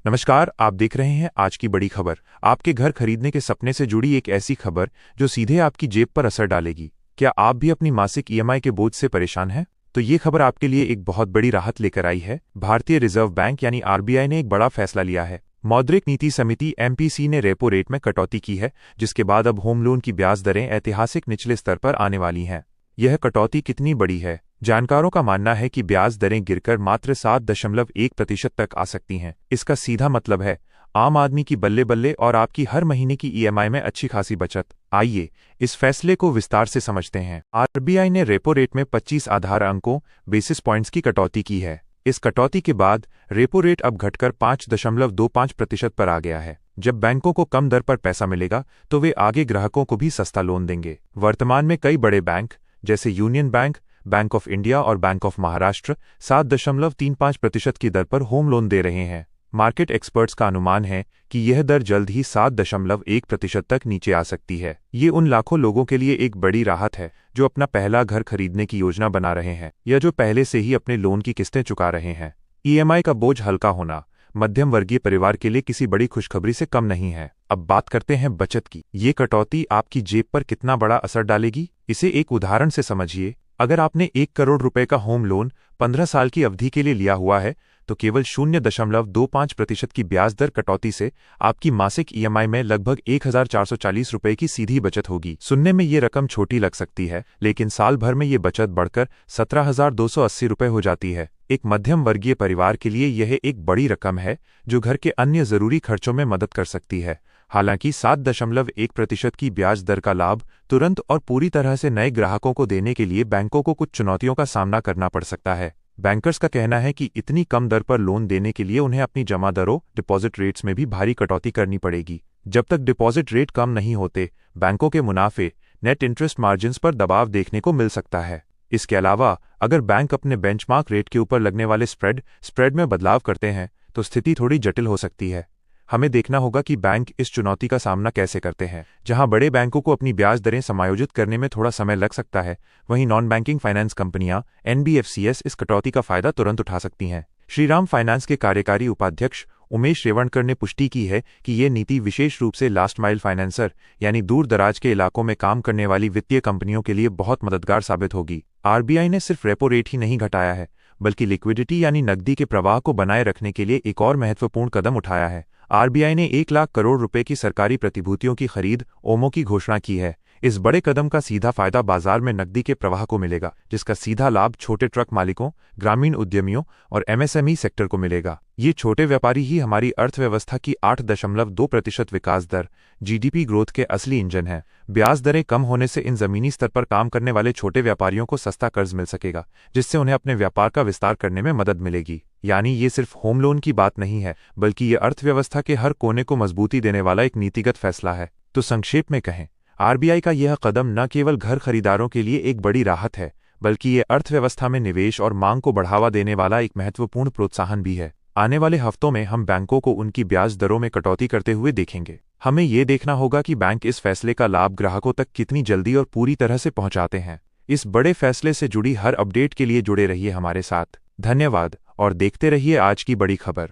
नमस्कार, आप देख रहे हैं आज की बड़ी खबर। आपके घर खरीदने के सपने से जुड़ी एक ऐसी खबर जो सीधे आपकी जेब पर असर डालेगी। क्या आप भी अपनी मासिक ईएमआई के बोझ से परेशान हैं? तो ये खबर आपके लिए एक बहुत बड़ी राहत लेकर आई है। भारतीय रिजर्व बैंक यानी आरबीआई ने एक बड़ा फैसला लिया है। मौद्रिक नीति समिति एमपीसी ने रेपो रेट में कटौती की है, जिसके बाद अब होम लोन की ब्याज दरें ऐतिहासिक निचले स्तर पर आने वाली हैं। यह कटौती कितनी बड़ी है? जानकारों का मानना है कि ब्याज दरें गिरकर मात्र 7.1% तक आ सकती हैं। इसका सीधा मतलब है आम आदमी की बल्ले बल्ले और आपकी हर महीने की ईएमआई में अच्छी खासी बचत। आइए इस फैसले को विस्तार से समझते हैं। आरबीआई ने रेपो रेट में 25 आधार अंकों बेसिस पॉइंट्स की कटौती की है। इस कटौती के बाद रेपो रेट अब घटकर 5.25% पर आ गया है। जब बैंकों को कम दर पर पैसा मिलेगा तो वे आगे ग्राहकों को भी सस्ता लोन देंगे। वर्तमान में कई बड़े बैंक जैसे union bank, bank of India और बैंक ऑफ महाराष्ट्र 7.35% की दर पर होम लोन दे रहे हैं। मार्केट एक्सपर्ट्स का अनुमान है कि यह दर जल्द ही 7.1% तक नीचे आ सकती है। ये उन लाखों लोगों के लिए एक बड़ी राहत है जो अपना पहला घर खरीदने की योजना बना रहे हैं या जो पहले से ही अपने लोन की किस्तें चुका रहे हैं। ईएमआई का बोझ हल्का होना मध्यम वर्गीय परिवार के लिए किसी बड़ी खुशखबरी से कम नहीं है। अब बात करते हैं बचत की। ये कटौती आपकी जेब पर कितना बड़ा असर डालेगी, इसे एक उदाहरण से समझिए। अगर आपने 1 करोड़ रुपए का होम लोन 15 साल की अवधि के लिए लिया हुआ है तो केवल 0.25% की ब्याज दर कटौती से आपकी मासिक ईएमआई में लगभग 1,440 रुपए की सीधी बचत होगी। सुनने में ये रकम छोटी लग सकती है, लेकिन साल भर में ये बचत बढ़कर 17,280 रुपए हो जाती है। एक मध्यम वर्गीय परिवार के लिए यह एक बड़ी रकम है जो घर के अन्य जरूरी खर्चों में मदद कर सकती है। हालांकि 7.1% की ब्याज दर का लाभ तुरंत और पूरी तरह से नए ग्राहकों को देने के लिए बैंकों को कुछ चुनौतियों का सामना करना पड़ सकता है। बैंकर्स का कहना है कि इतनी कम दर पर लोन देने के लिए उन्हें अपनी जमा दरों डिपॉजिट रेट्स में भी भारी कटौती करनी पड़ेगी। जब तक डिपॉजिट रेट कम नहीं होते, बैंकों के मुनाफे नेट इंटरेस्ट मार्जिन्स पर दबाव देखने को मिल सकता है। इसके अलावा अगर बैंक अपने बेंचमार्क रेट के ऊपर लगने वाले स्प्रेड में बदलाव करते हैं तो स्थिति थोड़ी जटिल हो सकती है। हमें देखना होगा कि बैंक इस चुनौती का सामना कैसे करते हैं। जहां बड़े बैंकों को अपनी ब्याज दरें समायोजित करने में थोड़ा समय लग सकता है, वहीं नॉन बैंकिंग फाइनेंस कंपनियां एनबीएफसीएस इस कटौती का फायदा तुरंत उठा सकती हैं। श्रीराम फाइनेंस के कार्यकारी उपाध्यक्ष उमेश रेवणकर ने पुष्टि की है कि ये नीति विशेष रूप से लास्ट माइल फाइनेंसर यानी दूर दराज के इलाकों में काम करने वाली वित्तीय कंपनियों के लिए बहुत मददगार साबित होगी। आरबीआई ने सिर्फ रेपो रेट ही नहीं घटाया है, बल्कि लिक्विडिटी यानी नकदी के प्रवाह को बनाए रखने के लिए एक और महत्वपूर्ण कदम उठाया है। आरबीआई ने 1 लाख करोड़ रुपए की सरकारी प्रतिभूतियों की खरीद ओमो की घोषणा की है। इस बड़े कदम का सीधा फायदा बाजार में नकदी के प्रवाह को मिलेगा, जिसका सीधा लाभ छोटे ट्रक मालिकों, ग्रामीण उद्यमियों और एमएसएमई सेक्टर को मिलेगा। ये छोटे व्यापारी ही हमारी अर्थव्यवस्था की 8.2% विकास दर जीडीपी ग्रोथ के असली इंजन हैं। ब्याज दरें कम होने से इन जमीनी स्तर पर काम करने वाले छोटे व्यापारियों को सस्ता कर्ज मिल सकेगा, जिससे उन्हें अपने व्यापार का विस्तार करने में मदद मिलेगी। यानी ये सिर्फ होम लोन की बात नहीं है, बल्कि ये अर्थव्यवस्था के हर कोने को मजबूती देने वाला एक नीतिगत फैसला है। तो संक्षेप में कहें, आरबीआई का यह कदम न केवल घर खरीदारों के लिए एक बड़ी राहत है, बल्कि ये अर्थव्यवस्था में निवेश और मांग को बढ़ावा देने वाला एक महत्वपूर्ण प्रोत्साहन भी है। आने वाले हफ्तों में हम बैंकों को उनकी ब्याज दरों में कटौती करते हुए देखेंगे। हमें ये देखना होगा कि बैंक इस फैसले का लाभ ग्राहकों तक कितनी जल्दी और पूरी तरह से पहुंचाते हैं। इस बड़े फैसले से जुड़ी हर अपडेट के लिए जुड़े रहिए हमारे साथ। धन्यवाद और देखते रहिए आज की बड़ी खबर।